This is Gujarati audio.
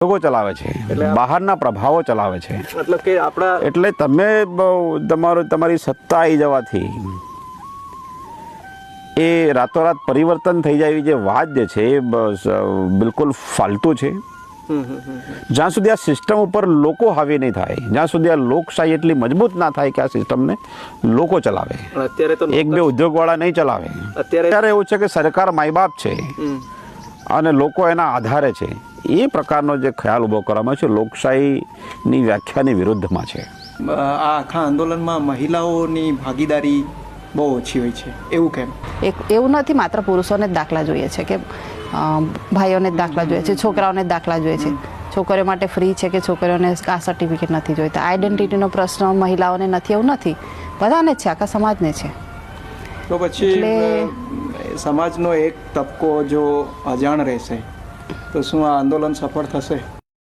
લોકો ચલાવે છે, બહારના પ્રભાવો ચલાવે છે. મતલબ કે આપણા એટલે તમે તમારી સત્તા આવી જવાથી એ રાતોરાત પરિવર્તન થઈ જાય એવી જે વાત જે છે એ બિલકુલ ફાલતુ છે. જ્યાં સુધી આ સિસ્ટમ ઉપર લોકો હાવી નહીં થાય, જ્યાં સુધી આ લોકશાહી એટલી મજબૂત ના થાય કે આ સિસ્ટમને લોકો ચલાવે, અત્યારે તો એક બે ઉદ્યોગવાળા નહીં ચલાવે. અત્યારે એવું છે કે સરકાર માય બાપ છે અને લોકો એના આધારે છે. એ પ્રકારનો જે ખ્યાલ ઊભો કરવામાં છે લોકશાહીની વ્યાખ્યાની વિરુદ્ધમાં છે. આ આખા આંદોલનમાં મહિલાઓની ભાગીદારી બહુ ઓછી હોય છે, એવું કેમ? એવું નથી માત્ર પુરુષોને જ દાખલા જોઈએ છે કે ભાઈઓને જ દાખલા જોઈએ છે, છોકરાઓને જ દાખલા જોઈએ છે. છોકરીઓ માટે ફ્રી છે કે છોકરીઓને કાસ્ટ સર્ટિફિકેટ નથી જોઈતા. આઈડેન્ટિટીનો પ્રશ્ન મહિલાઓને નથી એવું નથી, બધાને જ છે, આખા સમાજને છે. તો પછી સમાજનો એક તબકો જો અજાણ રહેશે તો શું આ આંદોલન સફળ થશે?